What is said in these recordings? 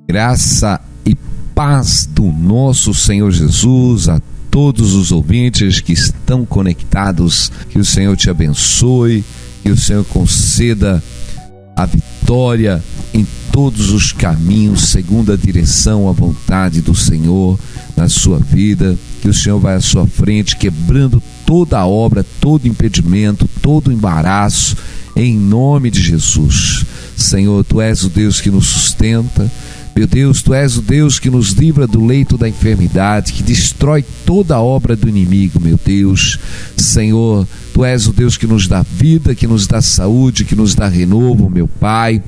Graça e paz do nosso Senhor Jesus a todos os ouvintes que estão conectados. Que o Senhor te abençoe, que o Senhor conceda a vitória em todos os caminhos, segundo a direção, a vontade do Senhor na sua vida. Que o Senhor vai à sua frente, quebrando toda a obra, todo impedimento, todo embaraço, em nome de Jesus. Senhor, Tu és o Deus que nos sustenta. Meu Deus, Tu és o Deus que nos livra do leito da enfermidade, que destrói toda a obra do inimigo, meu Deus. Senhor, Tu és o Deus que nos dá vida, que nos dá saúde, que nos dá renovo, meu Pai.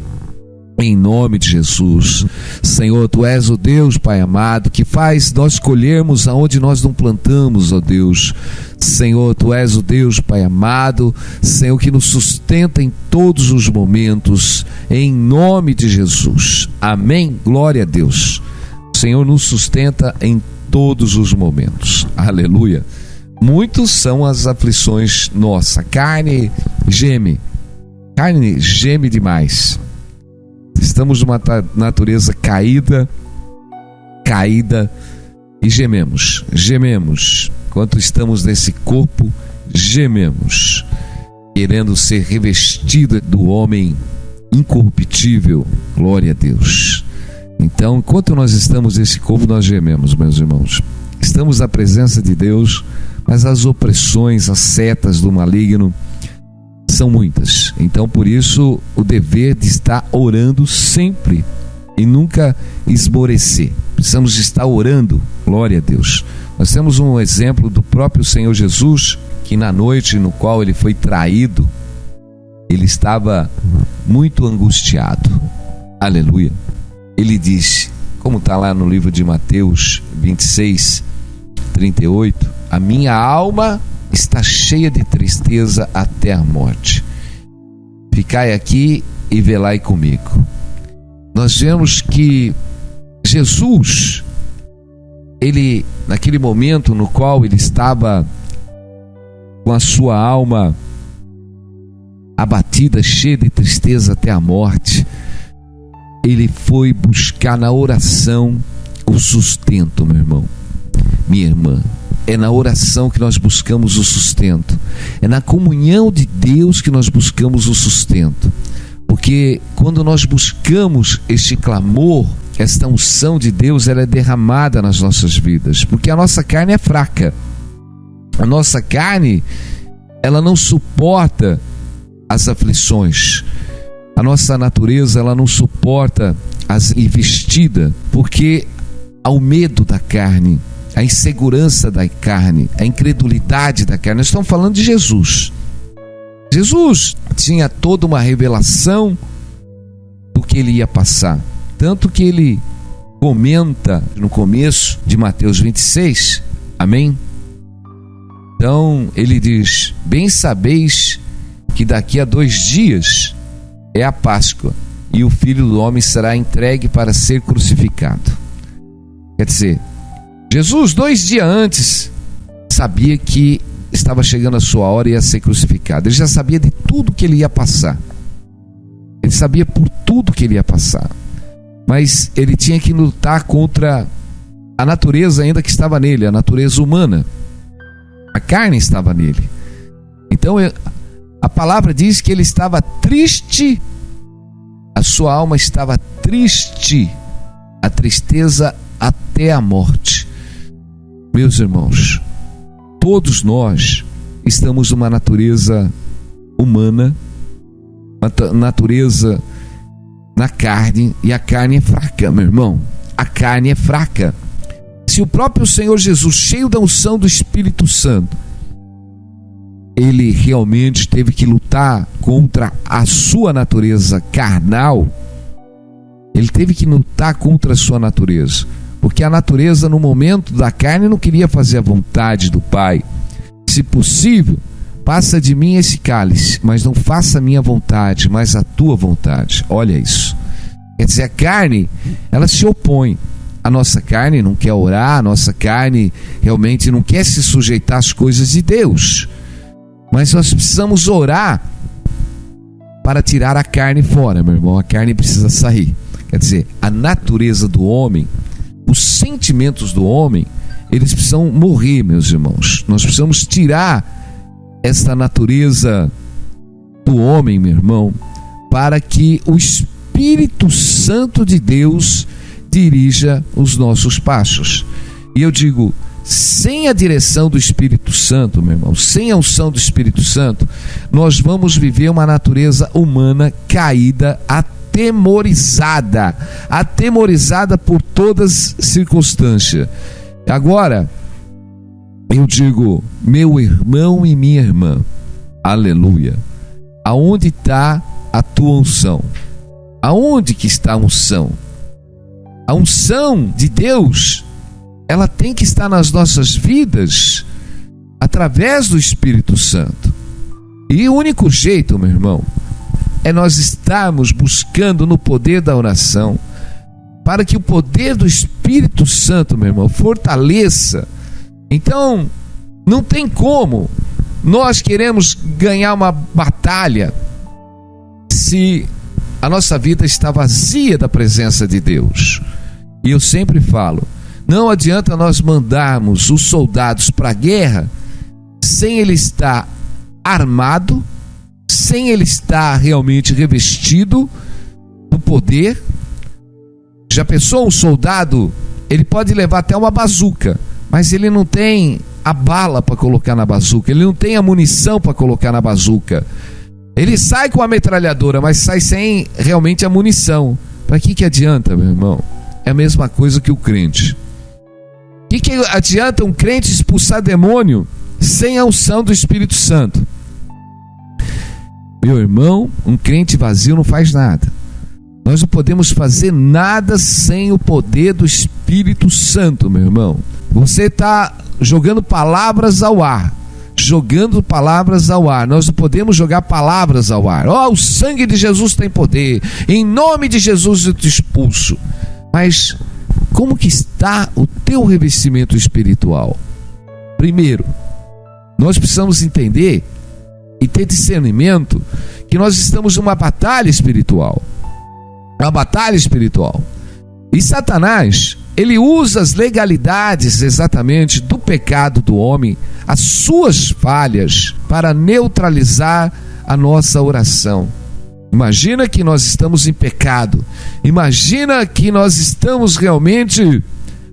Em nome de Jesus. Senhor, Tu és o Deus, Pai amado, que faz nós colhermos aonde nós não plantamos, ó Deus. Senhor, Tu és o Deus, Pai amado, Senhor, que nos sustenta em todos os momentos, em nome de Jesus. Amém? Glória a Deus. O Senhor nos sustenta em todos os momentos. Aleluia. Muitos são as aflições nossa. Carne geme demais. Estamos numa natureza caída e gememos. Enquanto estamos nesse corpo, gememos, querendo ser revestido do homem incorruptível. Glória a Deus. Então, enquanto nós estamos nesse corpo, nós gememos, meus irmãos. Estamos na presença de Deus, mas as opressões, as setas do maligno são muitas. Então, por isso, o dever de estar orando sempre e nunca esmorecer. Precisamos estar orando. Glória a Deus. Nós temos um exemplo do próprio Senhor Jesus, que na noite no qual ele foi traído, ele estava muito angustiado. Aleluia. Ele disse, como está lá no livro de Mateus 26, 38, a minha alma está cheia de tristeza até a morte. Ficai aqui e velai comigo. Nós vemos que Jesus, ele, naquele momento no qual ele estava com a sua alma abatida, cheia de tristeza até a morte, ele foi buscar na oração o sustento, meu irmão, minha irmã. É na oração que nós buscamos o sustento. É na comunhão de Deus que nós buscamos o sustento. Porque quando nós buscamos este clamor, esta unção de Deus, ela é derramada nas nossas vidas. Porque a nossa carne é fraca. A nossa carne, ela não suporta as aflições. A nossa natureza, ela não suporta as investidas. Porque há o medo da carne, a insegurança da carne, a incredulidade da carne. Nós estamos falando de Jesus. Jesus tinha toda uma revelação do que ele ia passar. Tanto que ele comenta no começo de Mateus 26, amém? Então ele diz, bem sabeis que daqui a 2 dias é a Páscoa, e o Filho do Homem será entregue para ser crucificado. Quer dizer, Jesus 2 dias antes sabia que estava chegando a sua hora e ia ser crucificado. Ele já sabia de tudo que ele ia passar. Ele sabia por tudo que ele ia passar. Mas ele tinha que lutar contra a natureza ainda que estava nele, a natureza humana. A carne estava nele. Então a palavra diz que ele estava triste, a sua alma estava triste, a tristeza até a morte. Meus irmãos, todos nós estamos numa natureza humana, uma natureza na carne, e a carne é fraca, meu irmão. A carne é fraca. Se o próprio Senhor Jesus, cheio da unção do Espírito Santo, ele realmente teve que lutar contra a sua natureza carnal, ele teve que lutar contra a sua natureza. Porque a natureza, no momento da carne, não queria fazer a vontade do Pai. Se possível, passa de mim esse cálice, mas não faça a minha vontade, mas a tua vontade. Olha isso. Quer dizer, a carne, ela se opõe. A nossa carne não quer orar, a nossa carne realmente não quer se sujeitar às coisas de Deus. Mas nós precisamos orar para tirar a carne fora, meu irmão. A carne precisa sair. Quer dizer, a natureza do homem, os sentimentos do homem, eles precisam morrer, meus irmãos. Nós precisamos tirar esta natureza do homem, meu irmão, para que o Espírito Santo de Deus dirija os nossos passos. E eu digo, sem a direção do Espírito Santo, meu irmão, sem a unção do Espírito Santo, nós vamos viver uma natureza humana caída, atemorizada por todas as circunstâncias. Agora, eu digo, meu irmão e minha irmã, aleluia, aonde está a tua unção? Aonde que está a unção? A unção de Deus, ela tem que estar nas nossas vidas através do Espírito Santo. E o único jeito, meu irmão, é nós estarmos buscando no poder da oração, para que o poder do Espírito Santo, meu irmão, fortaleça. Então, não tem como nós queremos ganhar uma batalha se a nossa vida está vazia da presença de Deus. E eu sempre falo, não adianta nós mandarmos os soldados para a guerra sem ele estar armado, sem ele estar realmente revestido do poder. Já pensou, um soldado, ele pode levar até uma bazuca, mas ele não tem a bala para colocar na bazuca, ele não tem a munição para colocar na bazuca. Ele sai com a metralhadora, mas sai sem realmente a munição. Para que adianta, meu irmão? É a mesma coisa que o crente. O que adianta um crente expulsar demônio sem a unção do Espírito Santo? Meu irmão, um crente vazio não faz nada. Nós não podemos fazer nada sem o poder do Espírito Santo, meu irmão. Você está jogando palavras ao ar. Nós não podemos jogar palavras ao ar. O sangue de Jesus tem poder. Em nome de Jesus eu te expulso. Mas como que está o teu revestimento espiritual? Primeiro, nós precisamos entender e ter discernimento que nós estamos numa batalha espiritual. Uma batalha espiritual. E Satanás, ele usa as legalidades exatamente do pecado do homem, as suas falhas, para neutralizar a nossa oração. Imagina que nós estamos em pecado. Imagina que nós estamos realmente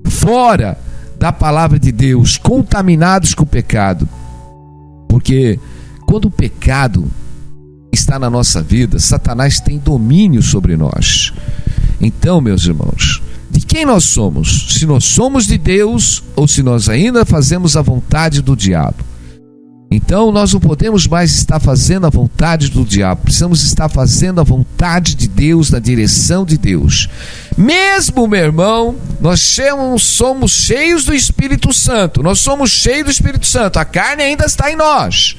fora da palavra de Deus, contaminados com o pecado. Porque quando o pecado está na nossa vida, Satanás tem domínio sobre nós. Então, meus irmãos, de quem nós somos? Se nós somos de Deus ou se nós ainda fazemos a vontade do diabo? Então nós não podemos mais estar fazendo a vontade do diabo, precisamos estar fazendo a vontade de Deus, na direção de Deus. Mesmo, meu irmão, nós somos cheios do Espírito Santo, a carne ainda está em nós.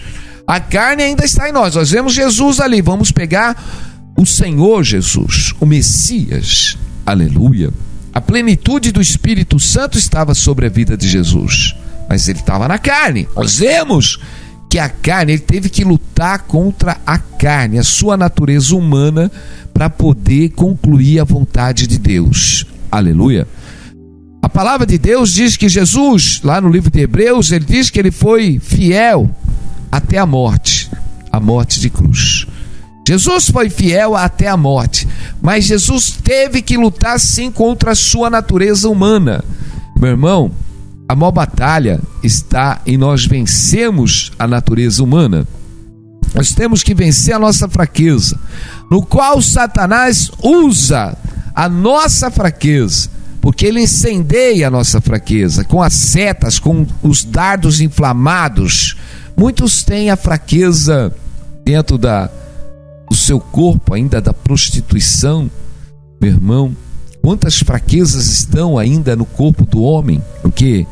Nós vemos Jesus ali, vamos pegar o Senhor Jesus, o Messias, aleluia. A plenitude do Espírito Santo estava sobre a vida de Jesus, mas ele estava na carne. Nós vemos que a carne, ele teve que lutar contra a carne, a sua natureza humana, para poder concluir a vontade de Deus, aleluia. A palavra de Deus diz que Jesus, lá no livro de Hebreus, ele diz que ele foi fiel até a morte de cruz. Jesus foi fiel até a morte, mas Jesus teve que lutar sim contra a sua natureza humana. Meu irmão, a maior batalha está em nós vencermos a natureza humana. Nós temos que vencer a nossa fraqueza, no qual Satanás usa a nossa fraqueza, porque ele incendeia a nossa fraqueza com as setas, com os dardos inflamados. Muitos têm a fraqueza dentro do seu corpo, ainda da prostituição. Meu irmão, quantas fraquezas estão ainda no corpo do homem? Porque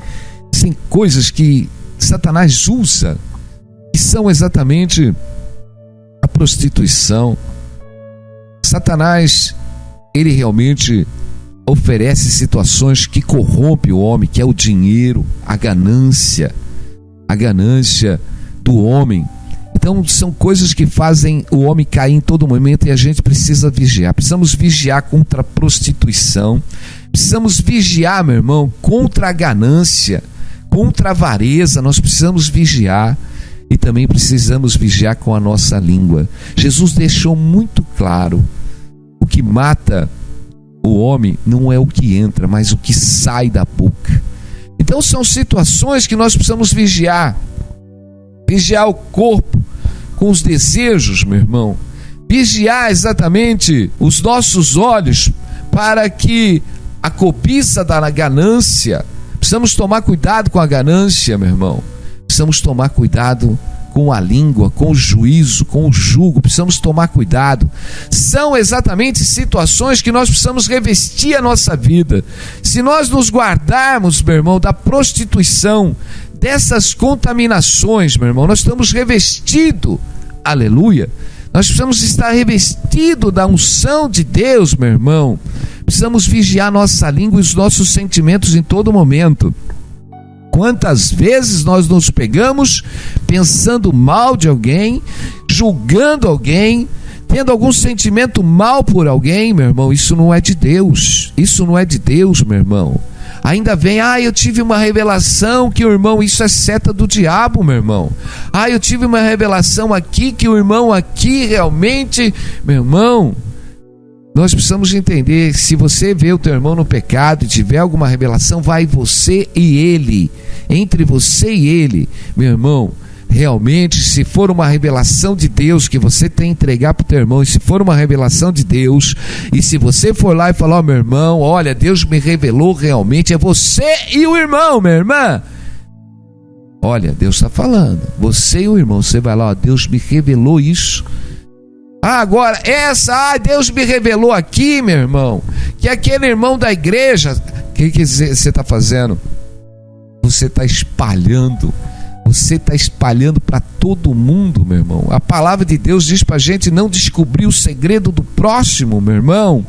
tem coisas que Satanás usa, que são exatamente a prostituição. Satanás, ele realmente oferece situações que corrompem o homem, que é o dinheiro, a ganância do homem. Então são coisas que fazem o homem cair em todo momento e a gente precisa vigiar. Precisamos vigiar contra a prostituição, precisamos vigiar, meu irmão, contra a ganância, contra a avareza. Nós precisamos vigiar e também precisamos vigiar com a nossa língua. Jesus deixou muito claro: o que mata o homem não é o que entra, mas o que sai da boca. Então são situações que nós precisamos vigiar. Vigiar o corpo com os desejos, meu irmão. Vigiar exatamente os nossos olhos para que a cobiça da ganância. Precisamos tomar cuidado com a ganância, meu irmão. Precisamos tomar cuidado com a língua, com o juízo, com o jugo. Precisamos tomar cuidado. São exatamente situações que nós precisamos revestir a nossa vida. Se nós nos guardarmos, meu irmão, da prostituição, dessas contaminações, meu irmão, nós estamos revestidos, aleluia, nós precisamos estar revestidos da unção de Deus, meu irmão. Precisamos vigiar nossa língua e os nossos sentimentos em todo momento. Quantas vezes nós nos pegamos pensando mal de alguém, julgando alguém, tendo algum sentimento mal por alguém, meu irmão? Isso não é de Deus, isso não é de Deus, meu irmão. Ainda vem, eu tive uma revelação que o irmão, isso é seta do diabo, meu irmão. Eu tive uma revelação aqui, que o irmão aqui realmente, meu irmão, nós precisamos entender, se você vê o teu irmão no pecado e tiver alguma revelação, vai você e ele, entre você e ele, meu irmão. Realmente, se for uma revelação de Deus que você tem que entregar para o teu irmão, e se for uma revelação de Deus, e se você for lá e falar: meu irmão, olha, Deus me revelou realmente, é você e o irmão, minha irmã. Olha, Deus está falando, você e o irmão, você vai lá: Deus me revelou isso. Agora, Deus me revelou aqui, meu irmão, que aquele irmão da igreja, o que você está fazendo? Você está espalhando. Você está espalhando para todo mundo, meu irmão. A palavra de Deus diz para a gente não descobrir o segredo do próximo, meu irmão.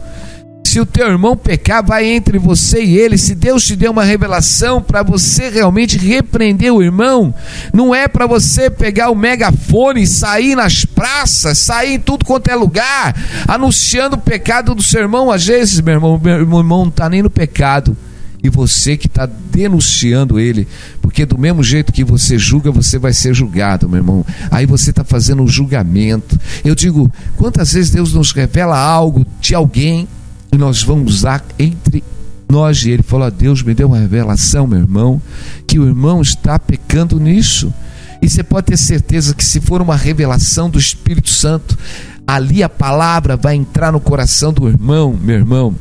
Se o teu irmão pecar, vai entre você e ele. Se Deus te deu uma revelação para você realmente repreender o irmão, não é para você pegar o megafone e sair nas praças, sair em tudo quanto é lugar, anunciando o pecado do seu irmão. Às vezes, meu irmão não está nem no pecado, e você que está denunciando ele, porque do mesmo jeito que você julga, você vai ser julgado, meu irmão. Aí você está fazendo um julgamento. Eu digo, quantas vezes Deus nos revela algo de alguém e nós vamos usar entre nós, e ele falou: Deus me deu uma revelação, meu irmão, que o irmão está pecando nisso. E você pode ter certeza que se for uma revelação do Espírito Santo, ali a palavra vai entrar no coração do irmão, meu irmão.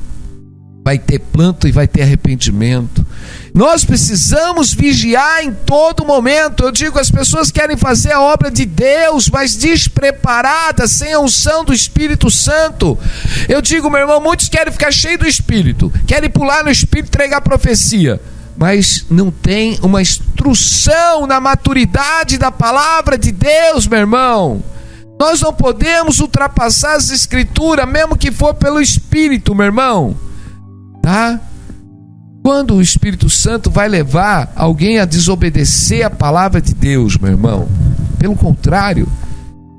Vai ter planto e vai ter arrependimento. Nós precisamos vigiar em todo momento. Eu digo, as pessoas querem fazer a obra de Deus, mas despreparadas, sem a unção do Espírito Santo. Eu digo, meu irmão, muitos querem ficar cheios do Espírito, querem pular no Espírito e entregar profecia, mas não tem uma instrução na maturidade da palavra de Deus, meu irmão. Nós não podemos ultrapassar as Escrituras, mesmo que for pelo Espírito, meu irmão. Tá? Quando o Espírito Santo vai levar alguém a desobedecer a palavra de Deus, meu irmão? Pelo contrário,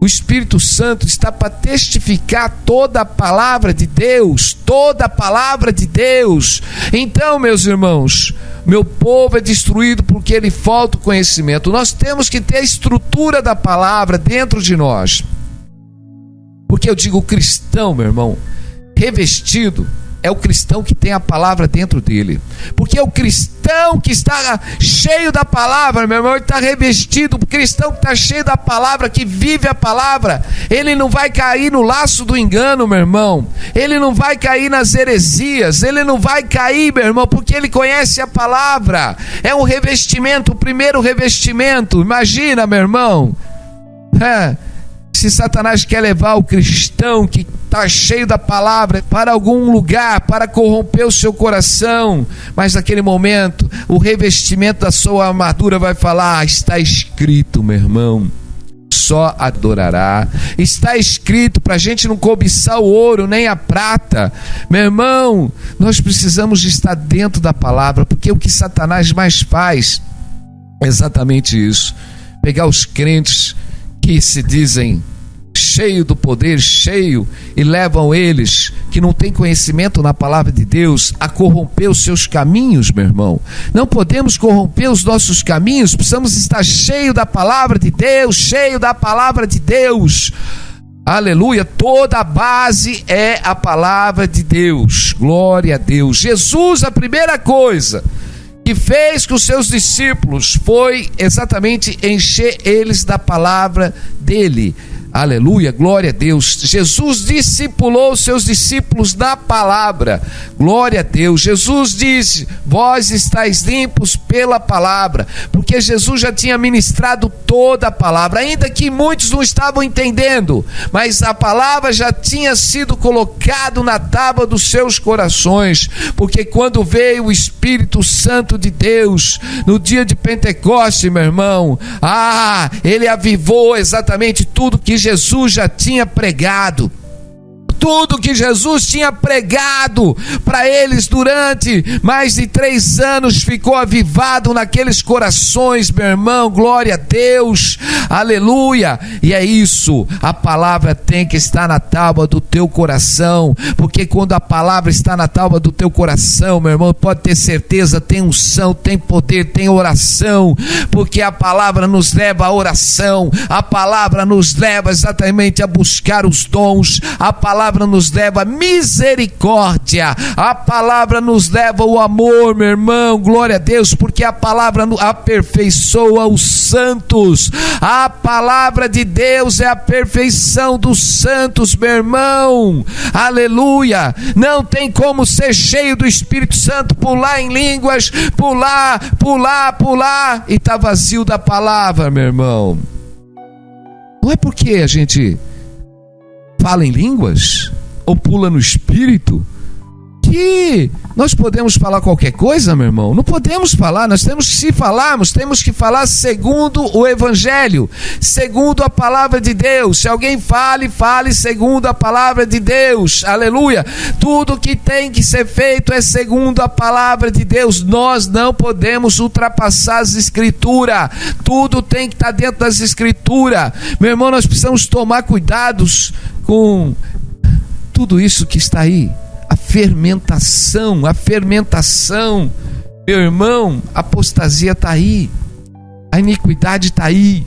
o Espírito Santo está para testificar toda a palavra de Deus, toda a palavra de Deus. Então, meus irmãos, meu povo é destruído porque lhe falta o conhecimento. Nós temos que ter a estrutura da palavra dentro de nós. Porque eu digo, o cristão, meu irmão, revestido, é o cristão que tem a palavra dentro dele. Porque o cristão que está cheio da palavra, meu irmão, ele está revestido. O cristão que está cheio da palavra, que vive a palavra, ele não vai cair no laço do engano, meu irmão. Ele não vai cair nas heresias. Ele não vai cair, meu irmão, porque ele conhece a palavra. É um revestimento, o primeiro revestimento. Imagina, meu irmão. Se Satanás quer levar o cristão que está cheio da palavra para algum lugar, para corromper o seu coração, mas naquele momento o revestimento da sua armadura vai falar: está escrito, meu irmão, só adorará. Está escrito para a gente não cobiçar o ouro nem a prata. Meu irmão, nós precisamos de estar dentro da palavra, porque o que Satanás mais faz é exatamente isso: pegar os crentes que se dizem cheio do poder, cheio, e levam eles, que não têm conhecimento na palavra de Deus, a corromper os seus caminhos, meu irmão. Não podemos corromper os nossos caminhos, precisamos estar cheio da palavra de Deus, cheio da palavra de Deus. Aleluia, toda a base é a palavra de Deus, glória a Deus. Jesus, a primeira coisa que fez com os seus discípulos foi exatamente encher eles da palavra dele. Aleluia, glória a Deus. Jesus discipulou os seus discípulos na palavra. Glória a Deus. Jesus disse: vós estáis limpos pela palavra, porque Jesus já tinha ministrado toda a palavra, ainda que muitos não estavam entendendo, mas a palavra já tinha sido colocado na tábua dos seus corações, porque quando veio o Espírito Santo de Deus no dia de Pentecoste, meu irmão, ele avivou exatamente tudo que Jesus já tinha pregado. Tudo que Jesus tinha pregado para eles durante mais de 3 anos ficou avivado naqueles corações, meu irmão, glória a Deus, aleluia. E é isso, a palavra tem que estar na tábua do teu coração, porque quando a palavra está na tábua do teu coração, meu irmão, pode ter certeza, tem unção, tem poder, tem oração, porque a palavra nos leva à oração, a palavra nos leva exatamente a buscar os dons, a palavra nos leva a misericórdia, a palavra nos leva ao amor, meu irmão, glória a Deus, porque a palavra aperfeiçoa os santos. A palavra de Deus é a perfeição dos santos, meu irmão, aleluia. Não tem como ser cheio do Espírito Santo, pular em línguas, pular e tá vazio da palavra, meu irmão. Não é porque a gente fala em línguas ou pula no Espírito que nós podemos falar qualquer coisa, meu irmão. Não podemos falar, nós temos que, se falarmos, temos que falar segundo o Evangelho, segundo a palavra de Deus. Se alguém fale segundo a palavra de Deus, aleluia. Tudo que tem que ser feito é segundo a palavra de Deus. Nós não podemos ultrapassar as Escrituras, tudo tem que estar dentro das Escrituras, meu irmão. Nós precisamos tomar cuidados com tudo isso que está aí. A fermentação, meu irmão, a apostasia está aí, a iniquidade está aí.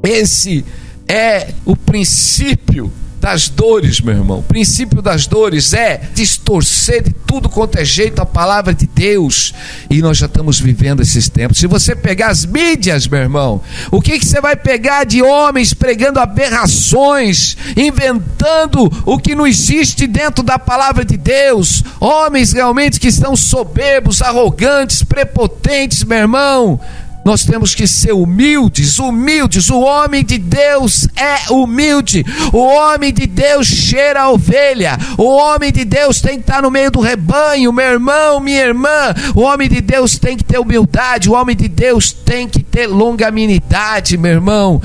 Esse é o princípio das dores, meu irmão. O princípio das dores é distorcer de tudo quanto é jeito a palavra de Deus, e nós já estamos vivendo esses tempos. Se você pegar as mídias, meu irmão, o que você vai pegar de homens pregando aberrações, inventando o que não existe dentro da palavra de Deus, homens realmente que estão soberbos, arrogantes, prepotentes, meu irmão. Nós temos que ser humildes. O homem de Deus é humilde. O homem de Deus cheira a ovelha. O homem de Deus tem que estar no meio do rebanho, meu irmão, minha irmã. O homem de Deus tem que ter humildade. O homem de Deus tem que ter longanimidade, meu irmão.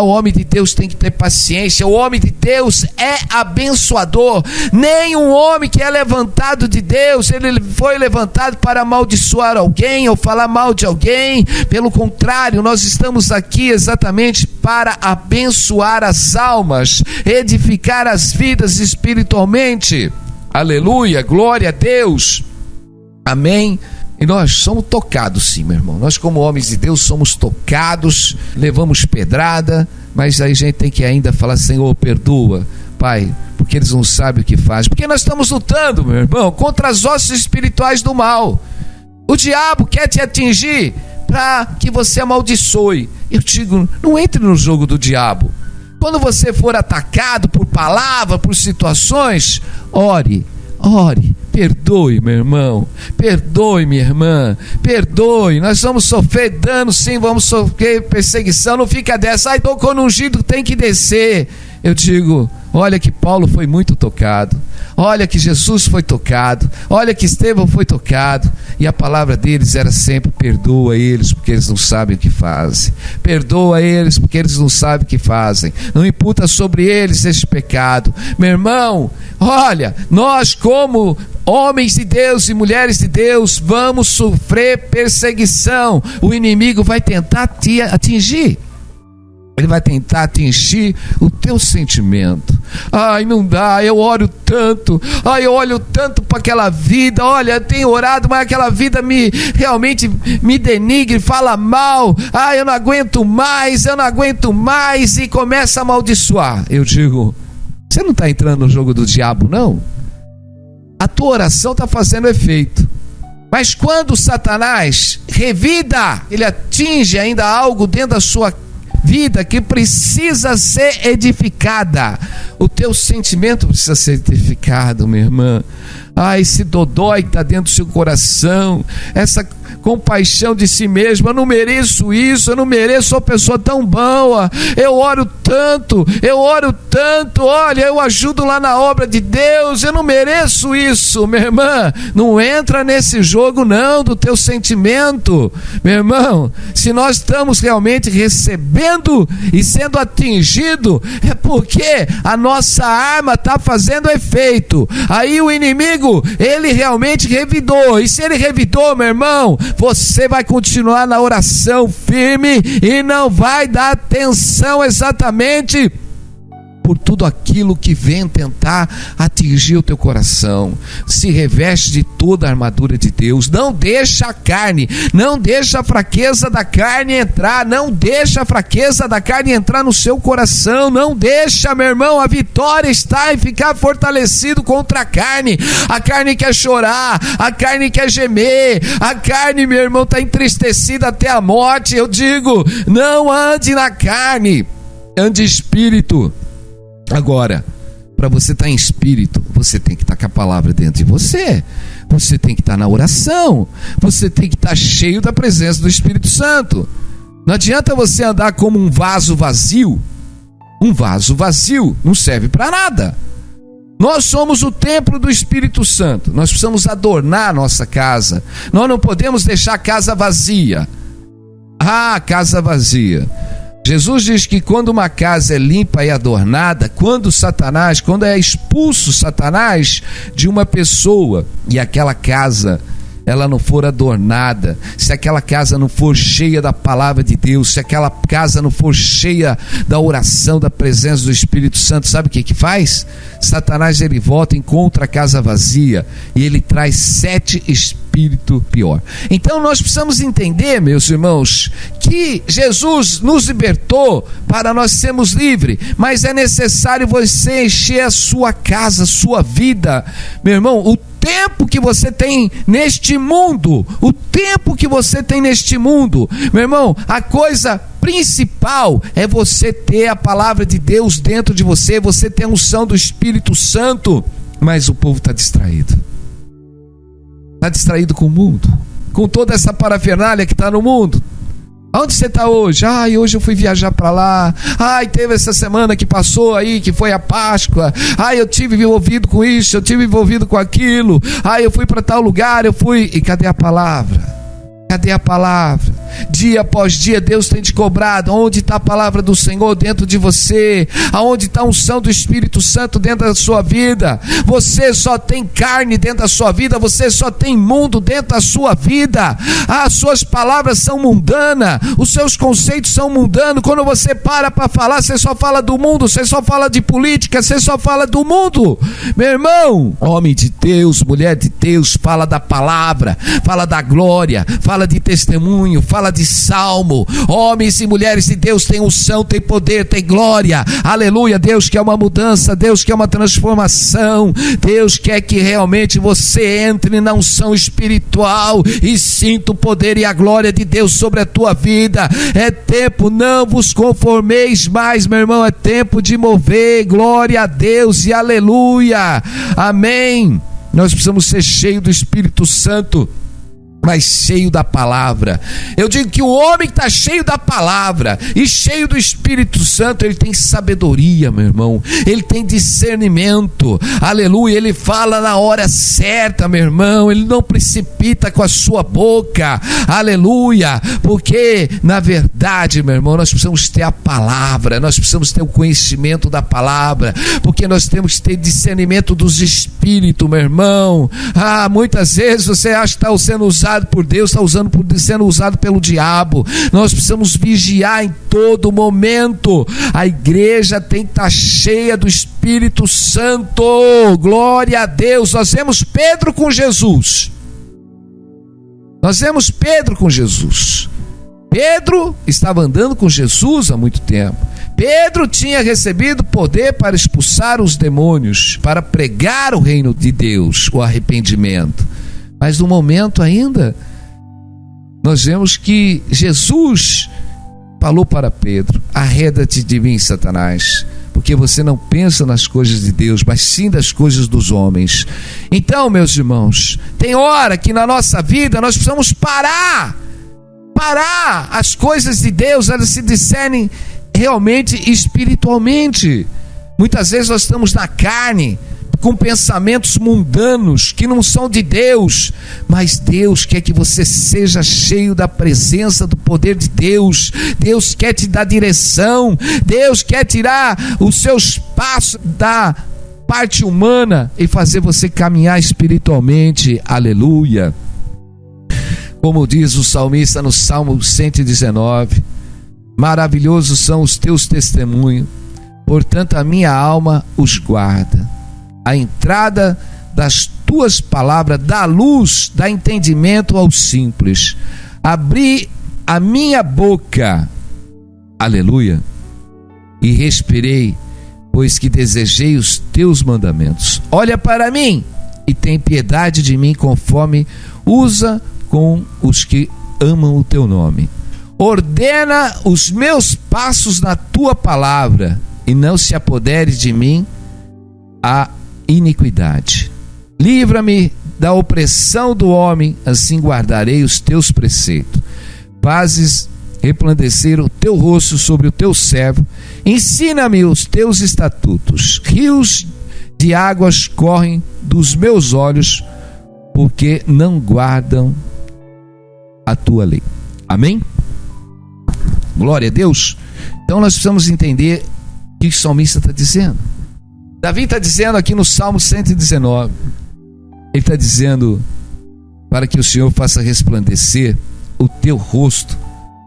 O homem de Deus tem que ter paciência. O homem de Deus é abençoador. Nenhum homem que é levantado de Deus, ele foi levantado para amaldiçoar alguém ou falar mal de alguém. Pelo contrário, nós estamos aqui exatamente para abençoar as almas, edificar as vidas espiritualmente. Aleluia, glória a Deus. Amém. E nós somos tocados, sim, meu irmão. Nós, como homens de Deus, somos tocados, levamos pedrada, mas aí a gente tem que ainda falar: Senhor, perdoa, Pai, porque eles não sabem o que fazem. Porque nós estamos lutando, meu irmão, contra as hostes espirituais do mal. O diabo quer te atingir para que você amaldiçoe. Eu digo, não entre no jogo do diabo. Quando você for atacado por palavra, por situações, ore, perdoe, meu irmão, perdoe, minha irmã, perdoe. Nós vamos sofrer dano, sim, vamos sofrer perseguição. Não fica dessa, quando ungido tem que descer. Eu digo, olha que Paulo foi muito tocado, olha que Jesus foi tocado, olha que Estevão foi tocado, e a palavra deles era sempre: perdoa eles porque eles não sabem o que fazem, perdoa eles porque eles não sabem o que fazem, não imputa sobre eles este pecado. Meu irmão, olha, nós como homens de Deus e mulheres de Deus vamos sofrer perseguição. O inimigo vai tentar te atingir. Ele vai tentar atingir o teu sentimento. Ai, não dá, eu oro tanto. Ai, eu olho tanto para aquela vida. Olha, eu tenho orado, mas aquela vida realmente me denigre, fala mal. Ai, eu não aguento mais. E começa a amaldiçoar. Eu digo, você não está entrando no jogo do diabo, não? A tua oração está fazendo efeito. Mas quando Satanás revida, ele atinge ainda algo dentro da sua vida que precisa ser edificada. O teu sentimento precisa ser edificado, minha irmã. Esse dodói que está dentro do seu coração, essa compaixão de si mesmo, eu não mereço isso, eu não mereço uma pessoa tão boa, eu oro tanto, olha, eu ajudo lá na obra de Deus, eu não mereço isso. Minha irmã, não entra nesse jogo não, do teu sentimento. Meu irmão, se nós estamos realmente recebendo e sendo atingido, é porque a nossa arma está fazendo efeito. Aí o inimigo, ele realmente revidou, e se ele revidou, meu irmão, você vai continuar na oração firme e não vai dar atenção exatamente por tudo aquilo que vem tentar atingir o teu coração. Se reveste de toda a armadura de Deus. Não deixa a carne, não deixa a fraqueza da carne entrar, não deixa a fraqueza da carne entrar no seu coração, não deixa, meu irmão. A vitória está em ficar fortalecido contra a carne. A carne quer chorar, a carne quer gemer, a carne, meu irmão, está entristecida até a morte. Eu digo, não ande na carne, ande espírito. Agora, para você estar em espírito, você tem que estar com a palavra dentro de você. Você tem que estar na oração. Você tem que estar cheio da presença do Espírito Santo. Não adianta você andar como um vaso vazio. Um vaso vazio não serve para nada. Nós somos o templo do Espírito Santo. Nós precisamos adornar a nossa casa. Nós não podemos deixar a casa vazia. Casa vazia. Jesus diz que quando uma casa é limpa e adornada, quando é expulso Satanás de uma pessoa e aquela casa ela não for adornada, se aquela casa não for cheia da palavra de Deus, se aquela casa não for cheia da oração, da presença do Espírito Santo, sabe o que faz? Satanás, ele volta, encontra a casa vazia e ele traz 7 espíritos pior. Então nós precisamos entender, meus irmãos, que Jesus nos libertou para nós sermos livres, mas é necessário você encher a sua casa, a sua vida, meu irmão. O tempo que você tem neste mundo, meu irmão, a coisa principal é você ter a palavra de Deus dentro de você, você ter a unção do Espírito Santo. Mas o povo está distraído com o mundo, com toda essa parafernália que está no mundo. Onde você está hoje? Hoje eu fui viajar para lá. Teve essa semana que passou aí, que foi a Páscoa. Eu tive envolvido com isso, eu tive envolvido com aquilo. Eu fui para tal lugar, E cadê a palavra? Cadê a palavra? Dia após dia Deus tem te cobrado. Onde está a palavra do Senhor dentro de você? Aonde está a unção do Espírito Santo dentro da sua vida? Você só tem carne dentro da sua vida, você só tem mundo dentro da sua vida. As suas palavras são mundanas, os seus conceitos são mundanos. Quando você para falar, você só fala do mundo, você só fala de política, você só fala do mundo. Meu irmão, homem de Deus, mulher de Deus, fala da palavra, fala da glória, fala de testemunho, fala de salmo. Homens e mulheres de Deus têm unção, têm poder, têm glória. Aleluia. Deus quer uma mudança, Deus quer uma transformação, Deus quer que realmente você entre na unção espiritual e sinta o poder e a glória de Deus sobre a tua vida. É tempo, não vos conformeis mais, meu irmão, é tempo de mover. Glória a Deus e aleluia. Amém. Nós precisamos ser cheios do Espírito Santo, mas cheio da palavra. Eu digo que o homem que está cheio da palavra e cheio do Espírito Santo, ele tem sabedoria, meu irmão, ele tem discernimento, aleluia, ele fala na hora certa, meu irmão, ele não precipita com a sua boca, aleluia, porque na verdade, meu irmão, nós precisamos ter a palavra, nós precisamos ter o conhecimento da palavra, porque nós temos que ter discernimento dos espíritos, meu irmão. Muitas vezes você acha que está sendo usado usado por Deus, está sendo usado pelo diabo. Nós precisamos vigiar em todo momento. A igreja tem que estar cheia do Espírito Santo. Glória a Deus. Nós vemos Pedro com Jesus. Pedro estava andando com Jesus há muito tempo. Pedro tinha recebido poder para expulsar os demônios, para pregar o reino de Deus, o arrependimento. Mas no momento ainda, nós vemos que Jesus falou para Pedro: arreda-te de mim, Satanás, porque você não pensa nas coisas de Deus, mas sim das coisas dos homens. Então, meus irmãos, tem hora que na nossa vida nós precisamos parar. As coisas de Deus, elas se discernem realmente espiritualmente. Muitas vezes nós estamos na carne, com pensamentos mundanos que não são de Deus, mas Deus quer que você seja cheio da presença, do poder de Deus. Deus quer te dar direção, Deus quer tirar os seus passos da parte humana e fazer você caminhar espiritualmente. Aleluia. Como diz o salmista no Salmo 119, maravilhosos são os teus testemunhos, portanto a minha alma os guarda. A entrada das tuas palavras dá luz, dá entendimento aos simples. Abri a minha boca, aleluia, e respirei, pois que desejei os teus mandamentos. Olha para mim e tem piedade de mim, conforme usa com os que amam o teu nome. Ordena os meus passos na tua palavra, e não se apodere de mim a iniquidade. Livra-me da opressão do homem, assim guardarei os teus preceitos. Fazes resplandecer o teu rosto sobre o teu servo, ensina-me os teus estatutos. Rios de águas correm dos meus olhos, porque não guardam a tua lei. Amém? Glória a Deus. Então nós precisamos entender o que o salmista está dizendo. Davi está dizendo aqui no Salmo 119, ele está dizendo: para que o Senhor faça resplandecer o teu rosto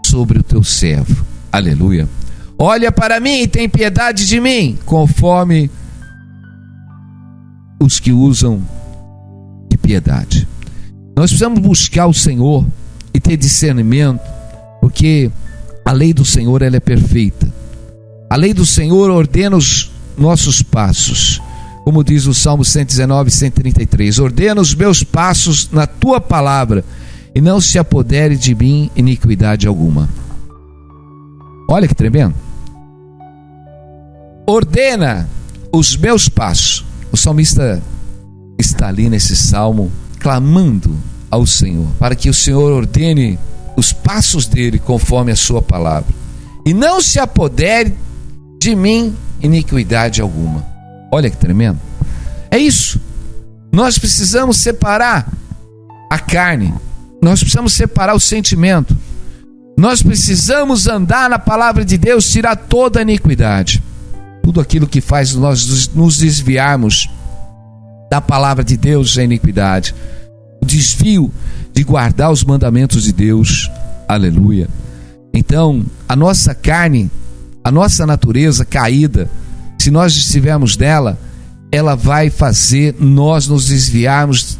sobre o teu servo. Aleluia. Olha para mim e tem piedade de mim, conforme os que usam de piedade. Nós precisamos buscar o Senhor e ter discernimento, porque a lei do Senhor, ela é perfeita. A lei do Senhor ordena os nossos passos, como diz o Salmo 119, 133. Ordena os meus passos na tua palavra, e não se apodere de mim iniquidade alguma. Olha que tremendo. Ordena os meus passos. O salmista está ali nesse salmo clamando ao Senhor, para que o Senhor ordene os passos dele conforme a sua palavra, e não se apodere de mim iniquidade alguma. Olha que tremendo. É isso. Nós precisamos separar a carne, nós precisamos separar o sentimento, nós precisamos andar na palavra de Deus, tirar toda a iniquidade, tudo aquilo que faz nós nos desviarmos da palavra de Deus é iniquidade. O desvio de guardar os mandamentos de Deus. Aleluia. Então, a nossa carne, a nossa natureza caída, se nós estivermos nela, ela vai fazer nós nos desviarmos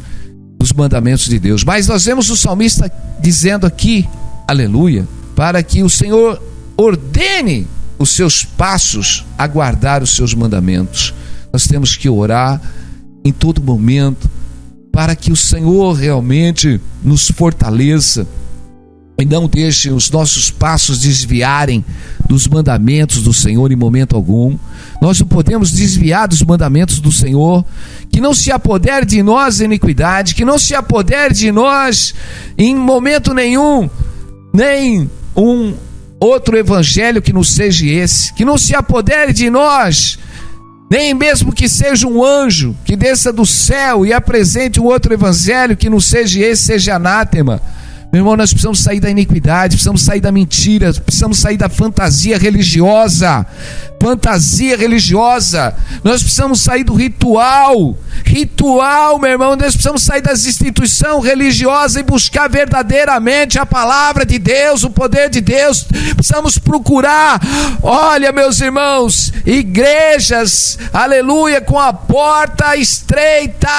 dos mandamentos de Deus. Mas nós vemos o salmista dizendo aqui, aleluia, para que o Senhor ordene os seus passos a guardar os seus mandamentos. Nós temos que orar em todo momento, para que o Senhor realmente nos fortaleça e não deixe os nossos passos desviarem dos mandamentos do Senhor em momento algum. Nós não podemos desviar dos mandamentos do Senhor. Que não se apodere de nós a iniquidade, que não se apodere de nós em momento nenhum, nem um outro evangelho que não seja esse, que não se apodere de nós, nem mesmo que seja um anjo que desça do céu e apresente um outro evangelho que não seja esse, seja anátema. Meu irmão, nós precisamos sair da iniquidade, precisamos sair da mentira, precisamos sair da fantasia religiosa, fantasia religiosa. Nós precisamos sair do ritual, meu irmão. Nós precisamos sair das instituições religiosas e buscar verdadeiramente a palavra de Deus, o poder de Deus. Precisamos procurar, olha, meus irmãos, igrejas, aleluia, com a porta estreita,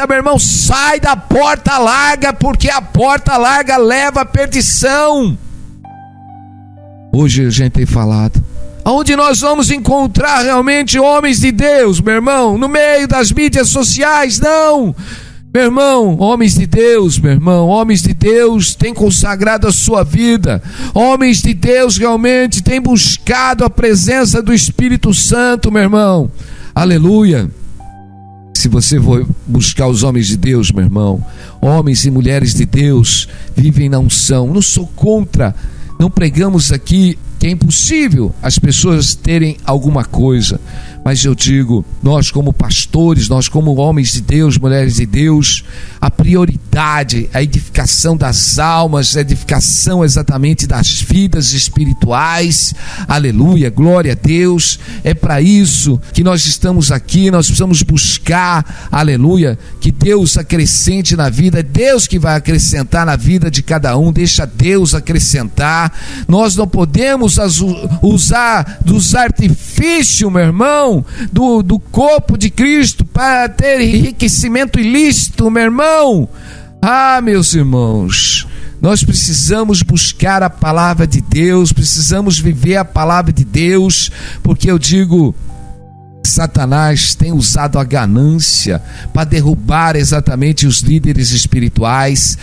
meu irmão. Sai da porta larga, porque a porta larga leva à perdição. Hoje a gente tem falado, aonde nós vamos encontrar realmente homens de Deus, meu irmão? No meio das mídias sociais? Não, meu irmão. Homens de Deus, meu irmão, homens de Deus têm consagrado a sua vida. Homens de Deus realmente têm buscado a presença do Espírito Santo, meu irmão. Aleluia. Se você for buscar os homens de Deus, meu irmão, homens e mulheres de Deus vivem na unção. Não sou contra, não pregamos aqui que é impossível as pessoas terem alguma coisa, mas eu digo, nós como pastores, nós como homens de Deus, mulheres de Deus, a prioridade, a edificação das almas, a edificação exatamente das vidas espirituais. Aleluia, glória a Deus. É para isso que nós estamos aqui. Nós precisamos buscar, aleluia, que Deus acrescente na vida. É Deus que vai acrescentar na vida de cada um. Deixa Deus acrescentar. Nós não podemos usar dos artifícios, meu irmão, do corpo de Cristo para ter enriquecimento ilícito, meu irmão. Meus irmãos, nós precisamos buscar a palavra de Deus, precisamos viver a palavra de Deus, porque eu digo, Satanás tem usado a ganância para derrubar exatamente os líderes espirituais.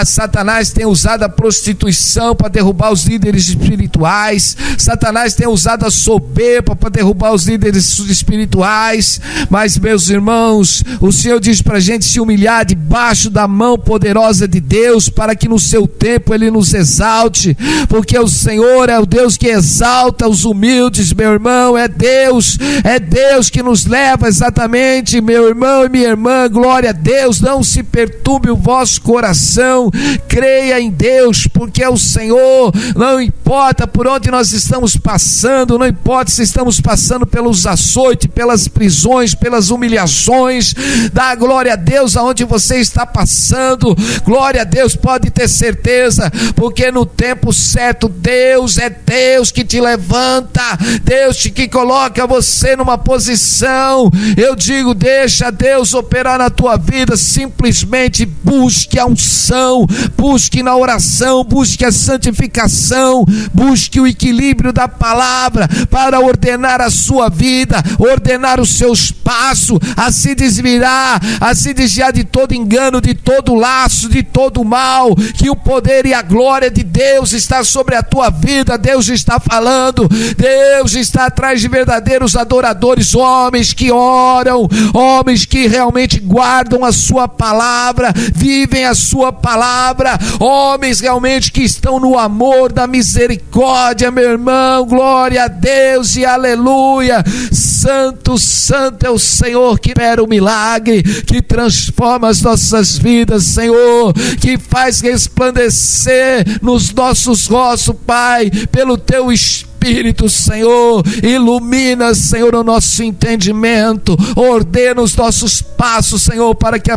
Satanás tem usado a prostituição para derrubar os líderes espirituais. Satanás tem usado a soberba para derrubar os líderes espirituais. Mas, meus irmãos, o Senhor diz para a gente se humilhar debaixo da mão poderosa de Deus, para que no seu tempo Ele nos exalte, porque o Senhor é o Deus que exalta os humildes, meu irmão. É Deus que nos leva exatamente, meu irmão e minha irmã, glória a Deus. Não se perturbe o vosso coração, creia em Deus, porque é o Senhor. Não importa por onde nós estamos passando, não importa se estamos passando pelos açoites, pelas prisões, pelas humilhações, dá glória a Deus aonde você está passando, glória a Deus, pode ter certeza, porque no tempo certo, Deus é Deus que te levanta, Deus que coloca você numa posição. Eu digo, deixa Deus operar na tua vida. Simplesmente busque a unção, busque na oração, busque a santificação, busque o equilíbrio da palavra para ordenar a sua vida, ordenar os seus passos, a se desviar de todo engano, de todo laço, de todo mal, que o poder e a glória de Deus está sobre a tua vida. Deus está falando, Deus está atrás de verdadeiros adoradores, homens que oram, homens que realmente guardam a sua palavra, vivem a sua palavra, homens realmente que estão no amor da misericórdia, meu irmão, glória a Deus e aleluia. Santo, santo é o Senhor que opera o milagre, que transforma as nossas vidas, Senhor, que faz resplandecer nos nossos rostos, Pai, pelo teu Espírito, Senhor, ilumina, Senhor, o nosso entendimento, ordena os nossos passos, Senhor, para que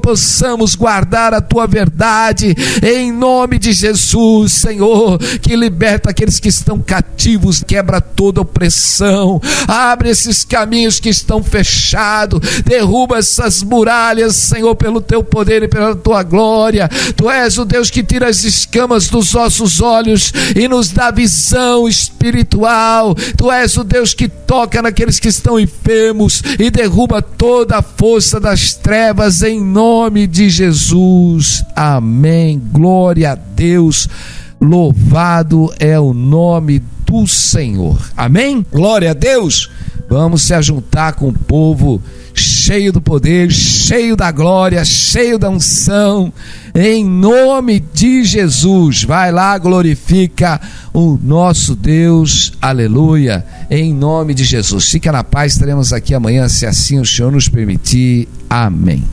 possamos guardar a tua verdade, em nome de Jesus, Senhor, que liberta aqueles que estão cativos, quebra toda opressão, abre esses caminhos que estão fechados, derruba essas muralhas, Senhor, pelo teu poder e pela tua glória. Tu és o Deus que tira as escamas dos nossos olhos e nos dá visão espiritual. Tu és o Deus que toca naqueles que estão enfermos e derruba toda a força das trevas, em nome de Jesus. Amém. Glória a Deus. Louvado é o nome do Senhor. Amém. Glória a Deus. Vamos se ajuntar com o povo cheio do poder, cheio da glória, cheio da unção, em nome de Jesus. Vai lá, glorifica o nosso Deus, aleluia, em nome de Jesus. Fica na paz, estaremos aqui amanhã, se assim o Senhor nos permitir. Amém.